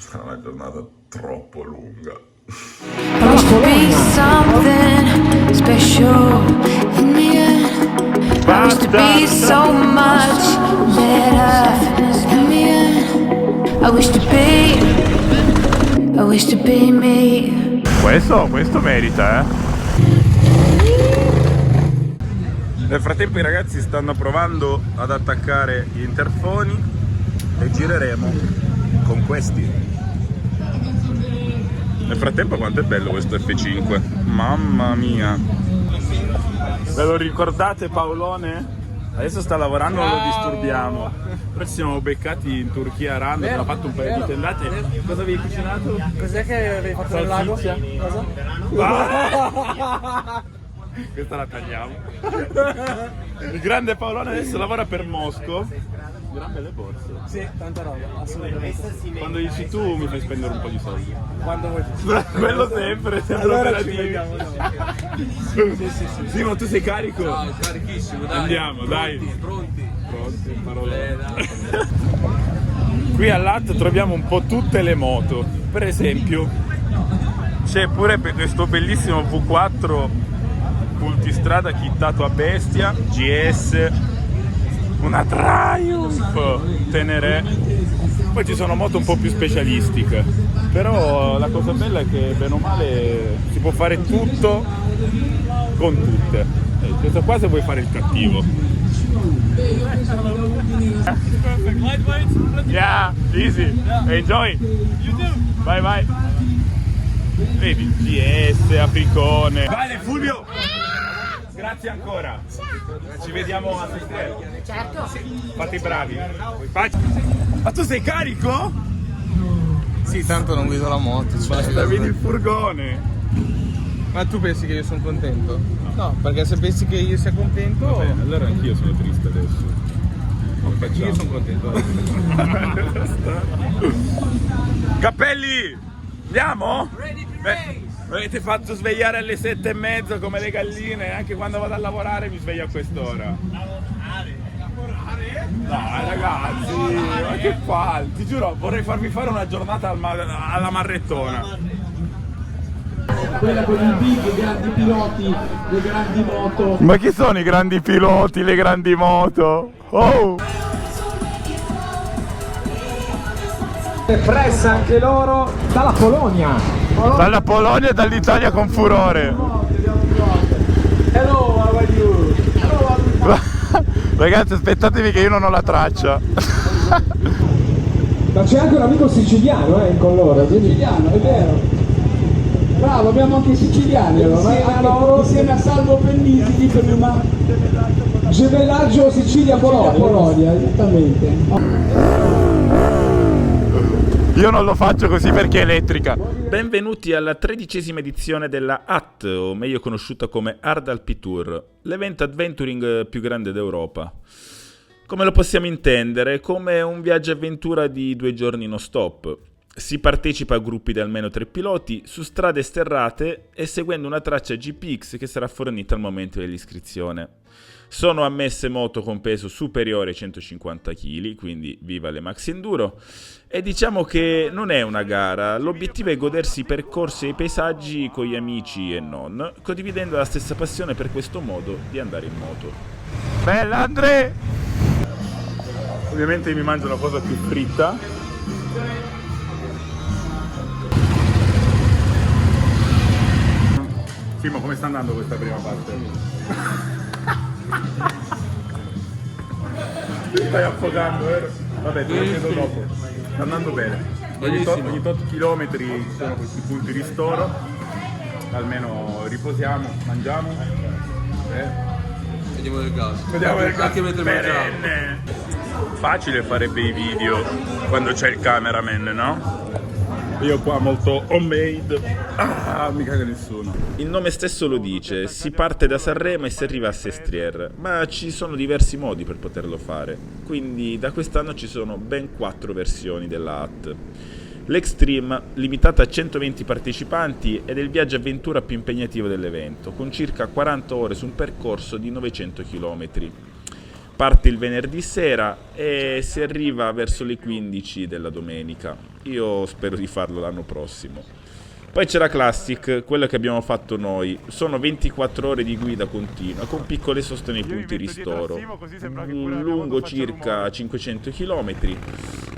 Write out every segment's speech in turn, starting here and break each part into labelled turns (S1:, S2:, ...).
S1: Sarà una giornata troppo lunga.
S2: I wish to be something special in the end. I wish to be so much better in the end. I wish to be me.
S3: Questo merita, Nel frattempo i ragazzi stanno provando ad attaccare gli interfoni e gireremo con questi. Nel frattempo quanto è bello questo F5, mamma mia. Ve lo ricordate Paolone? Adesso sta lavorando, non lo disturbiamo. Però ci siamo beccati in Turchia random, abbiamo fatto un paio di tendate. Cosa avevi cucinato?
S4: Cos'è che avevi fatto nel lago? Cosa?
S3: Questa la tagliamo. Il grande Paolone adesso lavora per Mosco. Grande le borse.
S4: Sì, tanta roba, assolutamente.
S3: Quando dici tu mi fai spendere un po' di soldi.
S4: Quando vuoi.
S3: Quello sempre
S4: Allora ci
S3: operativi.
S4: vediamo. Sì.
S3: Sì, ma tu sei carico?
S5: No, carichissimo, dai.
S3: Andiamo, dai.
S5: Pronti.
S3: Parola. Qui all'AT troviamo un po' tutte le moto. Per esempio, c'è pure questo bellissimo V4 multistrada chittato a bestia, GS, una Triumph Tenere. Poi ci sono moto un po' più specialistiche, però la cosa bella è che bene o male si può fare tutto con tutte. Questo qua se vuoi fare il cattivo. Yeah, easy. Enjoy. Bye bye. Vedi, GS, apricone. Vale Fulvio! Grazie ancora. Ci vediamo a Sestriere.
S2: Certo.
S3: Fate i bravi. Ma tu sei carico?
S4: Sì, tanto non guido la moto.
S3: Basta, vedi il furgone.
S4: Ma tu pensi che io sono contento? No, perché se pensi che io sia contento...
S3: Vabbè, allora anch'io sono triste adesso. Non facciamo.
S4: Io sono contento.
S3: Cappelli! Andiamo? Avete fatto svegliare alle 7:30 come le galline, anche quando vado a lavorare mi sveglio a quest'ora. Dai ragazzi, ma che palle! Ti giuro, vorrei farvi fare una giornata alla marrettona.
S6: Quella con i big, i grandi piloti, le grandi moto.
S3: Ma chi sono i grandi piloti, le grandi moto? Oh!
S6: Pressa anche loro dalla Polonia.
S3: Dalla Polonia e dall'Italia con furore.
S6: Hello, how are you?
S3: Ragazzi, aspettatevi che io non ho la traccia.
S6: Ma c'è anche un amico siciliano con loro. Siciliano, è vero. Bravo, abbiamo anche i siciliani. Insieme a Salvo Pennisi dicono ma gemellaggio Sicilia-Polonia, esattamente.
S3: Io non lo faccio così perché è elettrica. Benvenuti alla 13ª edizione della AT, o meglio conosciuta come Hard Alpi Tour, l'evento adventuring più grande d'Europa. Come lo possiamo intendere? Come un viaggio avventura di 2 giorni non stop. Si partecipa a gruppi di almeno 3 piloti, su strade sterrate e seguendo una traccia GPX che sarà fornita al momento dell'iscrizione. Sono ammesse moto con peso superiore ai 150 kg, quindi viva le Maxi Enduro. E diciamo che non è una gara, l'obiettivo è godersi i percorsi e i paesaggi con gli amici e non, condividendo la stessa passione per questo modo di andare in moto. Bella Andrea! Ovviamente mi mangio la cosa più fritta. Sì, ma come sta andando questa prima parte? Stai affogando, vero? Vabbè, te lo chiedo dopo. Sta andando bene. Ogni tot chilometri ci sono questi punti di ristoro. Almeno riposiamo, mangiamo.
S5: Vediamo del gas.
S3: Vediamo del gas.
S5: Anche mentre mangiamo.
S3: Facile fare bei video quando c'è il cameraman, no? Io qua molto homemade. Mi caga nessuno. Il nome stesso lo dice, si parte da Sanremo e si arriva a Sestriere, ma ci sono diversi modi per poterlo fare. Quindi da quest'anno ci sono ben 4 versioni della AT. L'Extreme, limitata a 120 partecipanti, ed è il viaggio avventura più impegnativo dell'evento, con circa 40 ore su un percorso di 900 km. Parte il venerdì sera e si arriva verso le 15 della domenica. Io spero di farlo l'anno prossimo. Poi c'è la Classic, quella che abbiamo fatto noi. Sono 24 ore di guida continua con piccole soste nei punti ristoro, lungo circa 500 km,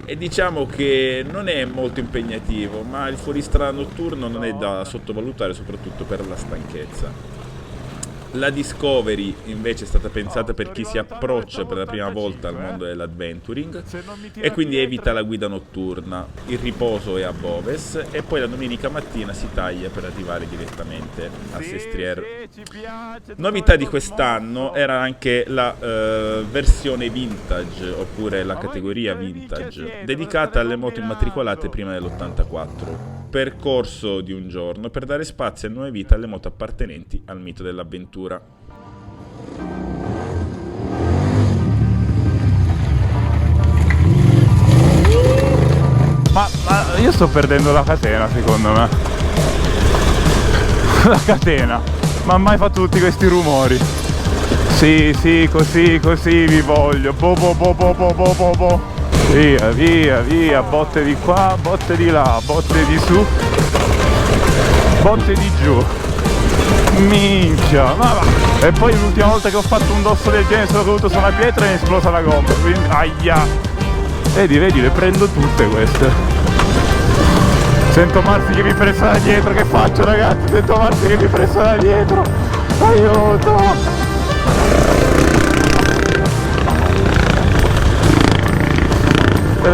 S3: e diciamo che non è molto impegnativo, ma il fuoristrada notturno non è da sottovalutare, soprattutto per la stanchezza. La Discovery invece è stata pensata per chi si approccia per la prima volta al mondo dell'adventuring e quindi evita la guida notturna. Il riposo è a Boves e poi la domenica mattina si taglia per arrivare direttamente a Sestriere. Novità di quest'anno era anche la versione vintage, oppure la categoria vintage, dedicata alle moto immatricolate prima dell'84. Percorso di un giorno per dare spazio e nuove vite alle moto appartenenti al mito dell'avventura.
S7: Ma io sto perdendo la catena, secondo me. La catena. Ma ha mai fatto tutti questi rumori? Sì, così vi voglio. Bo. Via, botte di qua, botte di là, botte di su, botte di giù. Minchia, ma va. E poi l'ultima volta che ho fatto un dosso del genere sono caduto su una pietra e mi è esplosa la gomma, quindi aia. Vedi, le prendo tutte queste. Sento Marzi che mi pressa da dietro, che faccio ragazzi? Sento Marzi che mi pressa da dietro. Aiuto!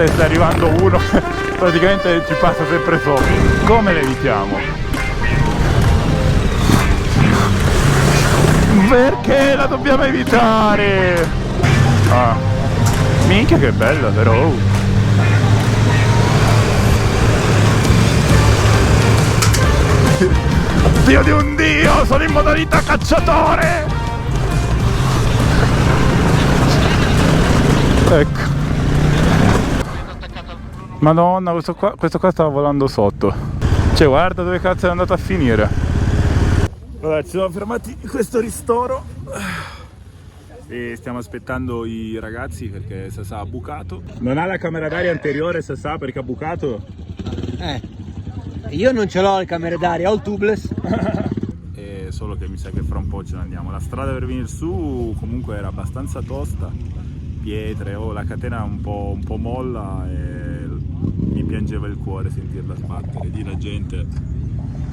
S7: Sta arrivando uno, praticamente ci passa sempre sopra. Come le evitiamo? Perché la dobbiamo evitare? Ah, minchia che bella però. Dio di un dio, sono in modalità cacciatore. Ecco. Madonna, questo qua stava volando sotto. Cioè, guarda dove cazzo è andato a finire. Allora, ci siamo fermati in questo ristoro e stiamo aspettando i ragazzi perché Sasà ha bucato. Non ha la camera d'aria anteriore, Sasà, perché ha bucato?
S8: Io non ce l'ho le camere d'aria, ho il tubeless.
S7: Solo che mi sa che fra un po' ce ne andiamo. La strada per venire su comunque era abbastanza tosta. Pietre, la catena un po' molla e mi piangeva il cuore sentirla sbattere. Lì la gente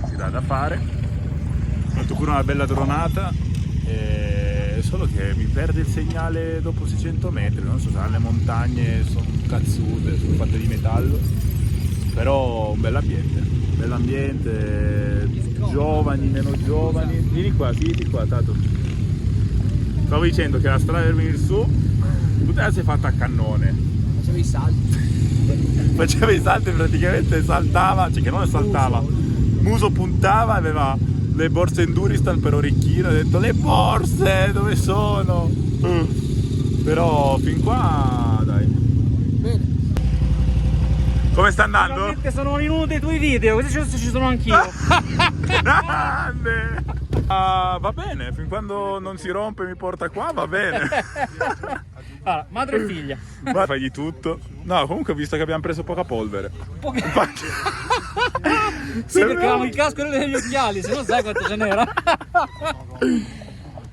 S7: si dà da fare. Ho fatto pure una bella dronata, solo che mi perde il segnale dopo 600 metri. Non so se le montagne sono cazzute, sono fatte di metallo, però un bell'ambiente, giovani, meno giovani. Vieni qua, Tato. Stavo dicendo che la strada per venire su tutta la si è fatta a cannone.
S8: Facevo i salti.
S7: Faceva i salti, praticamente saltava, cioè che non saltava, muso puntava, aveva le borse Enduristan per orecchino, ha detto le borse dove sono? Però fin qua dai.
S8: Bene.
S7: Come sta andando?
S8: Finalmente sono venuti i tuoi video, così ci sono anch'io.
S7: Grande! Va bene, fin quando non si rompe e mi porta qua va bene.
S8: Allora, madre e figlia.
S7: Ma fai di tutto. No, comunque ho visto che abbiamo preso poca polvere.
S8: Sì, perché avevamo il casco e gli occhiali, se non sai quanto ce n'era.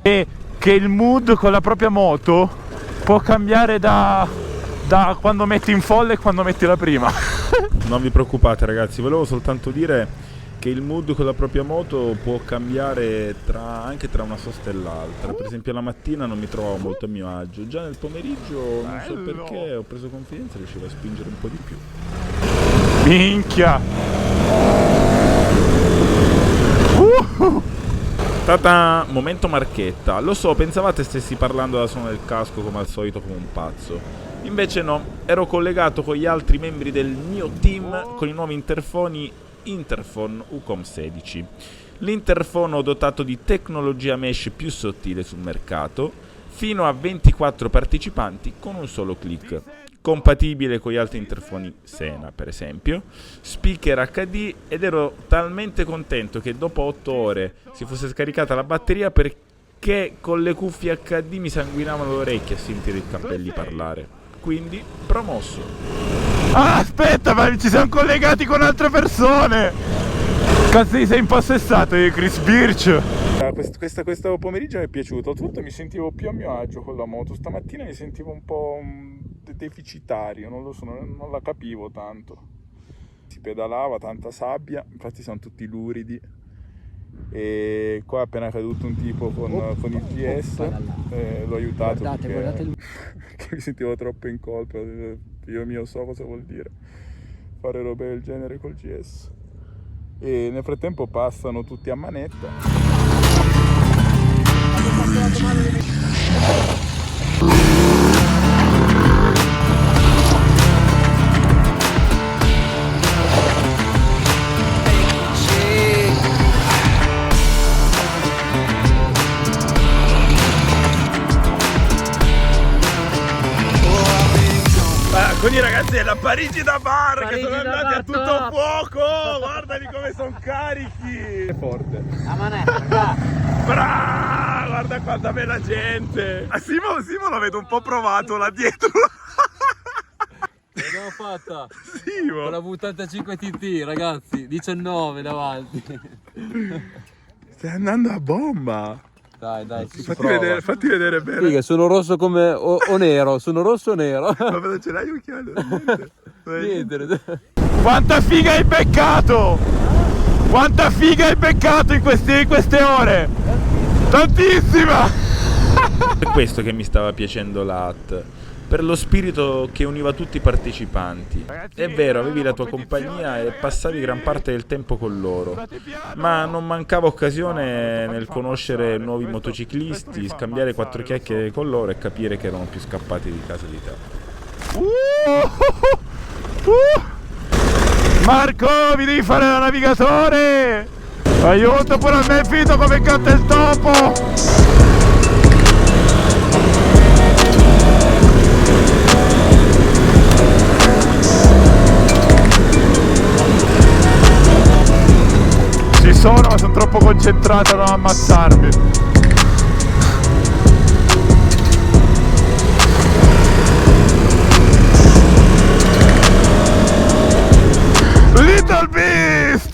S7: E che il mood con la propria moto può cambiare da quando metti in folle e quando metti la prima. Non vi preoccupate ragazzi, volevo soltanto dire che il mood con la propria moto può cambiare anche tra una sosta e l'altra. Per esempio la mattina non mi trovavo molto a mio agio, già nel pomeriggio non so perché ho preso confidenza e riuscivo a spingere un po' di più. Minchia! Tata, momento marchetta. Lo so, pensavate stessi parlando da suono del casco come al solito come un pazzo. Invece no, ero collegato con gli altri membri del mio team con i nuovi interfoni Interphone Ucom 16. L'interfono dotato di tecnologia mesh più sottile sul mercato, fino a 24 partecipanti con un solo click. Compatibile con gli altri interfoni Sena, per esempio, speaker HD, ed ero talmente contento che dopo 8 ore si fosse scaricata la batteria perché con le cuffie HD mi sanguinavano le orecchie a sentire i cappelli parlare. Quindi, promosso. Ah, aspetta, ma ci siamo collegati con altre persone. Cazzo, sei impossessato di Chris Birch. Questo pomeriggio mi è piaciuto. Tutto mi sentivo più a mio agio con la moto. Stamattina mi sentivo un po' deficitario, non lo so, non la capivo tanto. Si pedalava, tanta sabbia, infatti siamo tutti luridi. E qua è appena caduto un tipo con il GS, l'ho aiutato guardate che mi sentivo troppo in colpa. Io mio so cosa vuol dire fare robe del genere col GS. E nel frattempo passano tutti a manetta. Con i ragazzi della Parigi da bar che sono andati a tutto fuoco, guardali come sono carichi. È forte.
S8: La manetta.
S7: Bra! Guarda quanta bella gente. A Simo lo vedo un po' provato là dietro.
S8: L'abbiamo fatta.
S7: Simo.
S8: Con la V85 TT, ragazzi, 19 davanti.
S7: Stai andando a bomba.
S8: Dai,
S7: Fatti vedere bene.
S8: Figa, sono rosso come o nero, sono rosso o nero.
S7: Ma non ce l'hai occhiali?
S8: Niente.
S7: Quanta figa hai beccato! Quanta figa hai beccato in queste ore! Tantissima! È questo che mi stava piacendo l'AT. Per lo spirito che univa tutti i partecipanti. È vero, avevi la tua compagnia e passavi gran parte del tempo con loro, ma non mancava occasione nel conoscere nuovi motociclisti, scambiare 4 chiacchiere con loro e capire che erano più scappati di casa di te. Marco, mi devi fare da navigatore! Aiuto, pure a me è finito come canta il topo! Ci sono, ma sono troppo concentrato a non ammazzarmi. Little Beast!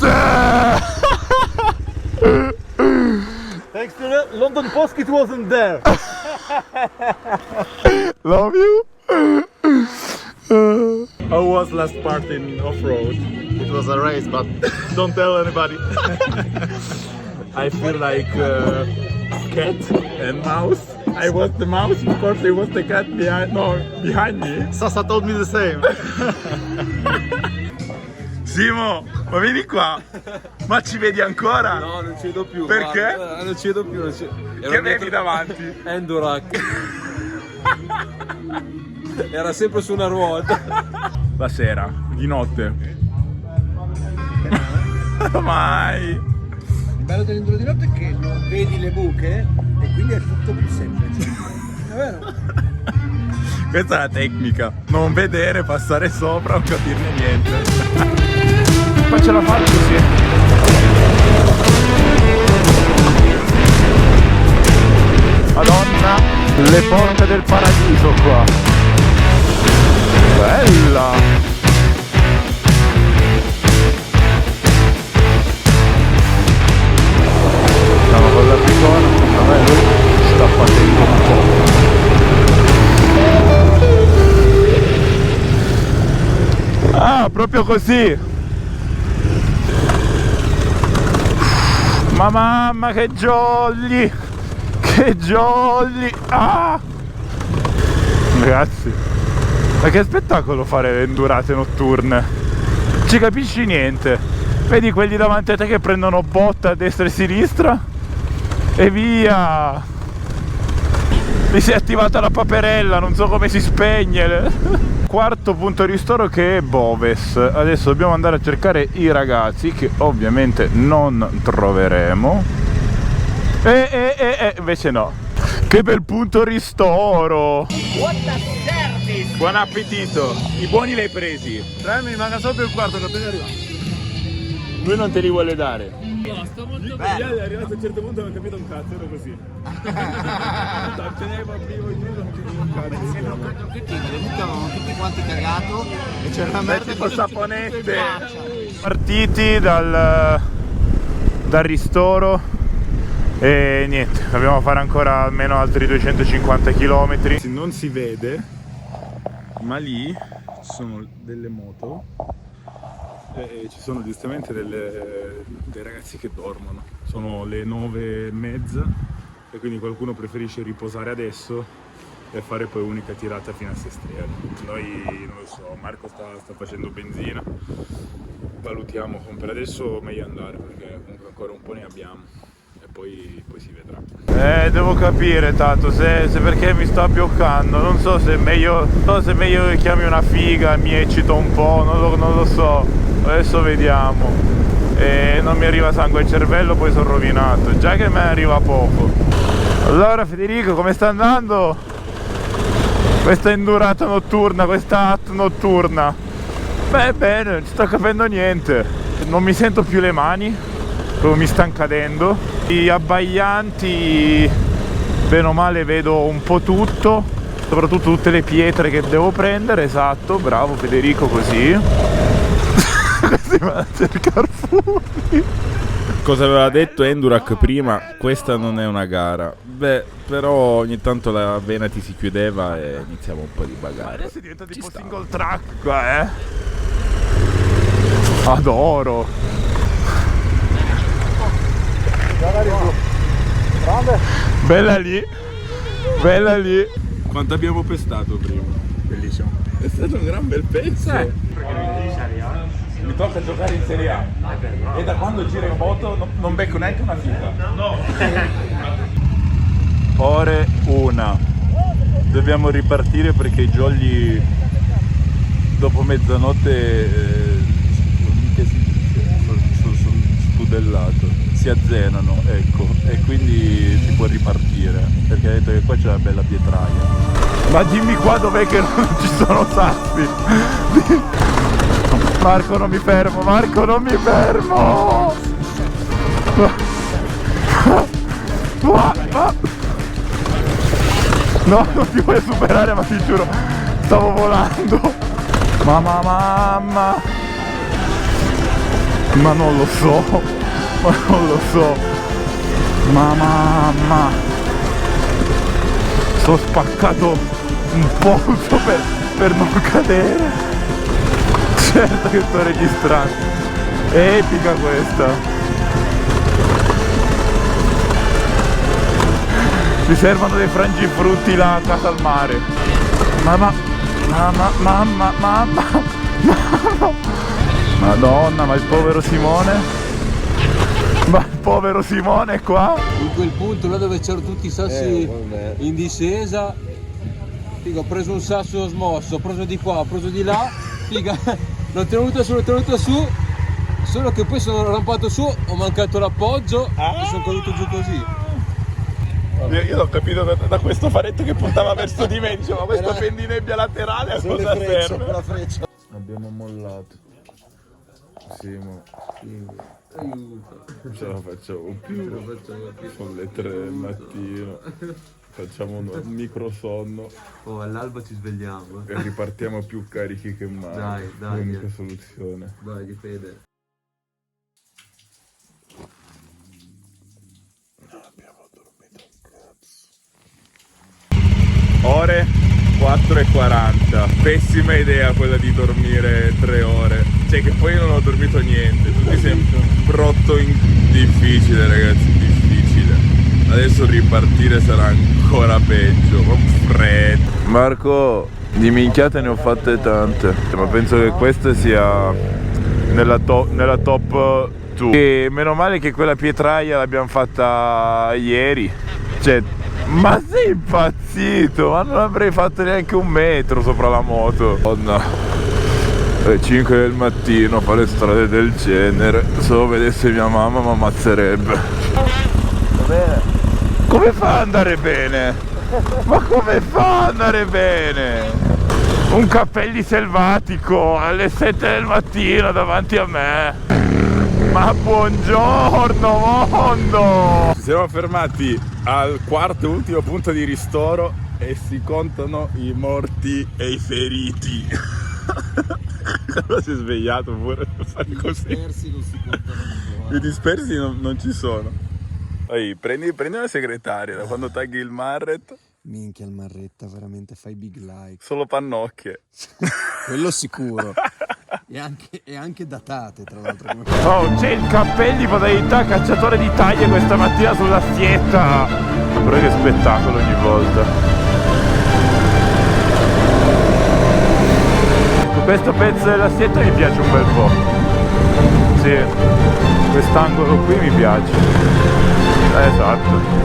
S8: Thanks to the London Post, it wasn't there.
S7: Love you. How was last part in off-road?
S9: It was a race, but don't tell anybody.
S7: I feel like cat and mouse. I was the mouse, of course it was the cat behind me.
S9: Sasa told me the same.
S7: Simo, ma vieni qua. Ma ci vedi ancora?
S8: No, non ci vedo più.
S7: Perché?
S8: Guarda, non ci vedo più.
S7: Che avevi davanti?
S8: Endurak. Era sempre su una ruota.
S7: La sera, di notte. Mai.
S10: Il bello dell'enduro di notte è che non vedi le buche e quindi è tutto più semplice. È vero?
S7: Questa è la tecnica. Non vedere, passare sopra, non capirne niente. Ma ce la faccio, sì. Madonna, le porte del paradiso qua. Bella. Siamo con la piccola, vabbè, lui sta facendo un po'. Ah, proprio così. Ma mamma, che jolly! Che jolly! Ah! Ragazzi, ma che spettacolo fare le endurate notturne! Ci capisci niente? Vedi quelli davanti a te che prendono botta a destra e a sinistra? E via! Mi si è attivata la paperella, non so come si spegne. Quarto punto ristoro, che è Boves. Adesso dobbiamo andare a cercare i ragazzi, che ovviamente non troveremo. Invece no. Che bel punto ristoro! Buon appetito! I buoni li hai presi?
S10: Mi manca solo il quarto che appena arriva.
S7: Lui non te li vuole dare.
S8: No, sto molto
S7: È arrivato a un certo punto, non ho capito un cazzo, ero così. Teneva prima e non ho capito un cazzo.
S10: Avevamo tutti quanti cagato e c'era una merda
S7: Tipo saponette. Partiti dal ristoro e niente, dobbiamo fare ancora almeno altri 250 km. Non si vede, ma lì ci sono delle moto e ci sono giustamente dei ragazzi che dormono. Sono le 9:30 e quindi qualcuno preferisce riposare adesso e fare poi unica tirata fino a Sestriere. Noi non lo so, Marco sta facendo benzina, valutiamo per adesso meglio andare perché comunque ancora un po' ne abbiamo e poi si vedrà. Devo capire tanto se perché mi sta bloccando, non so se è meglio che chiami una figa e mi eccito un po', non lo so, adesso vediamo. Non mi arriva sangue al cervello, poi sono rovinato, già che me ne arriva poco. Allora Federico, come sta andando questa endurata notturna, questa hut notturna? Beh, bene, non ci sto capendo niente, non mi sento più le mani, proprio mi stanno cadendo. Gli abbaianti, bene o male vedo un po' tutto, soprattutto tutte le pietre che devo prendere, esatto, bravo Federico, così. Così vado a cercare fumi. Cosa aveva detto Endurac prima? Questa non è una gara. Beh, però ogni tanto la vena ti si chiudeva e iniziamo un po' di bagare. Adesso diventa tipo single track qua, Adoro. Bella lì. Bella lì. Quanto abbiamo pestato prima? Bellissimo. È stato un gran bel pezzo. Mi tocca giocare in Serie A e da quando giro in moto non becco neanche una figa. No. Ore 1. Dobbiamo ripartire perché i jolly dopo mezzanotte sono spudellato, si azzenano, ecco, e quindi si può ripartire perché ha detto che qua c'è una bella pietraia. Ma dimmi qua dov'è che non ci sono sassi. Marco, non mi fermo, Marco, non mi fermo! No, non ti voglio superare, ma ti giuro, stavo volando! Mamma! Ma non lo so! Mamma! Sono spaccato un polso per non cadere! Certo che sto registrando, è epica questa. Mi servono dei frangifrutti là a casa al mare. Mamma. Madonna, ma il povero Simone. Ma il povero Simone è qua.
S10: In quel punto là dove c'erano tutti i sassi in discesa, figa, ho preso un sasso smosso, ho preso di qua, ho preso di là, figa. L'ho tenuto su, solo che poi sono rampato su, ho mancato l'appoggio e sono caduto giù così.
S7: Io l'ho capito da questo faretto che puntava verso di me, dicevo, ma questa pendinebbia laterale a cosa serve?
S10: La freccia.
S7: Abbiamo mollato. Simo. Non ce la facciamo più. Sono le 3 del mattino. Facciamo un micro sonno.
S10: Oh, all'alba ci svegliamo.
S7: E ripartiamo più carichi che mai.
S10: Dai.
S7: L'unica soluzione.
S10: Dai, di fede.
S7: Non abbiamo dormito un cazzo. Ore 4:40. Pessima idea quella di dormire 3 ore. Cioè che poi non ho dormito niente. Tutti sempre brutto difficile, ragazzi, difficile. Adesso ripartire sarà ancora peggio, con freddo. Marco, di minchiate ne ho fatte tante, ma penso che questa sia nella top 2. E meno male che quella pietraia l'abbiamo fatta ieri. Cioè, ma sei impazzito? Ma non avrei fatto neanche 1 metro sopra la moto. Oh no. Alle 5 del mattino a fare strade del genere. Se lo vedesse mia mamma mi ammazzerebbe. Va bene. Come fa ad andare bene? Ma come fa ad andare bene? Un cappelli selvatico alle 7 del mattino davanti a me.
S3: Ma buongiorno mondo! Ci siamo fermati al quarto e ultimo punto di ristoro e si contano i morti e i feriti. Si è svegliato pure per fare così.
S10: I dispersi non si contano.
S3: I dispersi non ci sono. Ehi, prendi una segretaria da quando tagli il Marret.
S10: Minchia il Marretta, veramente fai big like.
S3: Solo pannocchie.
S10: Quello sicuro. E anche datate, tra l'altro.
S3: Oh, c'è il cappelli modalità cacciatore di taglie questa mattina sulla schietta. Però che spettacolo ogni volta. Questo pezzo della schietta mi piace un bel po'. Sì, quest'angolo qui mi piace. Esatto.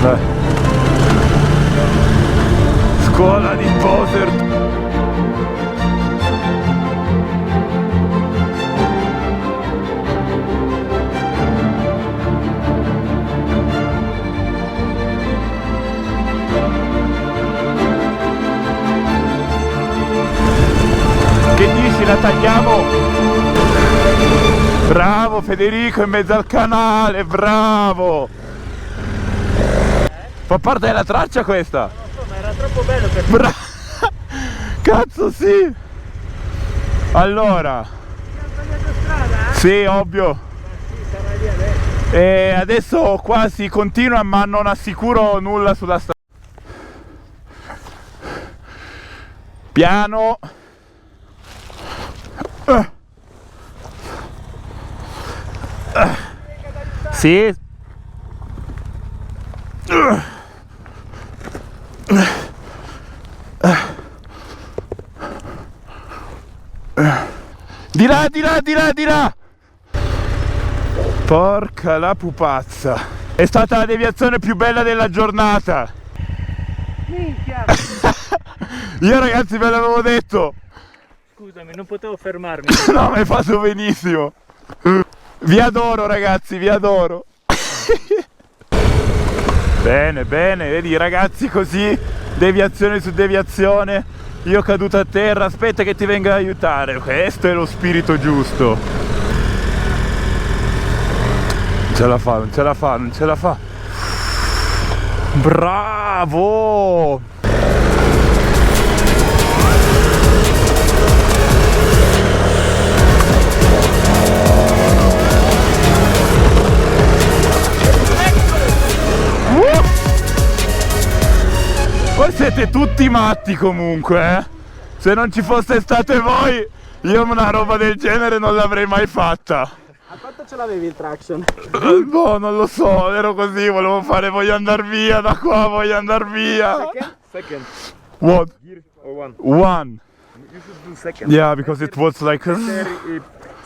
S3: Dai. Scuola di poser. Che dici, la tagliamo? Bravo Federico, in mezzo al canale, bravo! Fa parte della traccia questa?
S8: Non so, ma era troppo bello per
S3: Cazzo sì! Allora...
S8: strada?
S3: Sì, ovvio.
S8: Sì, sarà lì adesso.
S3: E adesso qua si continua ma non assicuro nulla sulla strada. Piano. Sì. Di là, di là, di là, di là. Porca la pupazza. È stata la deviazione più bella della giornata.
S8: Minchia!
S3: Io ragazzi ve l'avevo detto.
S8: Scusami, non potevo fermarmi.
S3: No, mi hai fatto benissimo. Vi adoro ragazzi, vi adoro. Bene, bene, vedi ragazzi, così deviazione su deviazione. Io caduto a terra, aspetta che ti venga ad aiutare. Questo è lo spirito giusto. Non ce la fa, non ce la fa, non ce la fa. Bravo! Voi siete tutti matti comunque, eh? Se non ci foste state voi, io una roba del genere non l'avrei mai fatta.
S8: A quanto ce l'avevi il traction?
S3: Boh, non lo so, ero così, volevo fare voglio andar via da qua, voglio andar via.
S8: Second.
S3: What?
S8: Gear or one?
S3: One.
S8: You should do second.
S3: Yeah, because it was like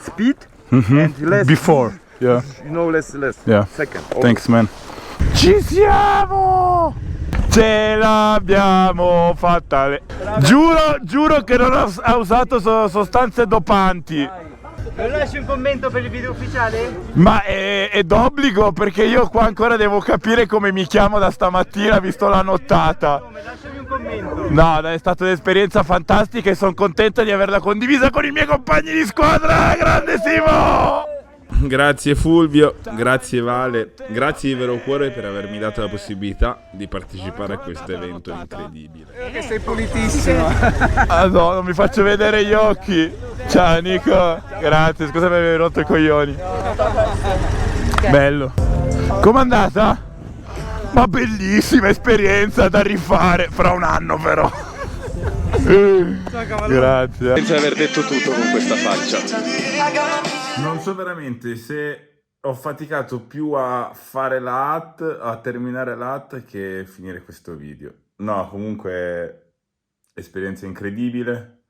S8: Speed and less.
S3: before. Yeah,
S8: You know, less.
S3: yeah.
S8: Second.
S3: Thanks man. Ci siamo! Ce l'abbiamo fatta! Giuro che non ha usato sostanze dopanti.
S8: Non lasci un commento per il video ufficiale?
S3: Ma è d'obbligo perché io qua ancora devo capire come mi chiamo da stamattina visto la nottata.
S8: Come? Lasciami un commento.
S3: No, dai, è stata un'esperienza fantastica e sono contento di averla condivisa con i miei compagni di squadra. Grande Simo! Grazie Fulvio, grazie Vale, grazie di vero cuore per avermi dato la possibilità di partecipare a questo evento incredibile.
S4: Che sei pulitissimo.
S3: Ah no, non mi faccio vedere gli occhi. Ciao Nico, grazie, scusa per aver rotto i coglioni. Bello. Com'è andata? Ma bellissima esperienza da rifare, fra un anno però. Grazie.
S7: Senza aver detto tutto con questa faccia.
S3: Non so veramente se ho faticato più a fare la hat, a terminare la hat che finire questo video. No, comunque esperienza incredibile,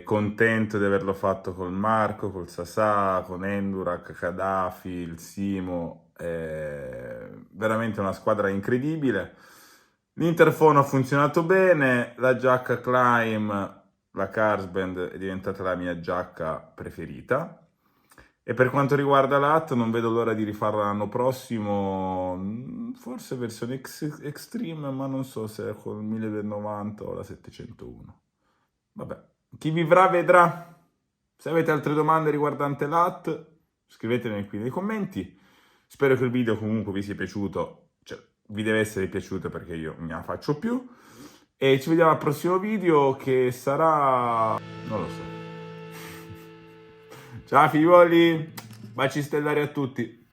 S3: contento di averlo fatto con Marco, col Sasà, con Endurak, Kadhafi, il Simo, veramente una squadra incredibile. L'interfono ha funzionato bene, la giacca Climb, la Carsband è diventata la mia giacca preferita. E per quanto riguarda l'AT non vedo l'ora di rifarla l'anno prossimo, forse versione Extreme, ma non so se con il 1090 o la 701. Vabbè, chi vivrà vedrà. Se avete altre domande riguardante l'AT, scrivetele qui nei commenti. Spero che il video comunque vi sia piaciuto, cioè vi deve essere piaciuto perché io non la faccio più. E ci vediamo al prossimo video che sarà... non lo so. Ciao figliuoli, baci stellari a tutti.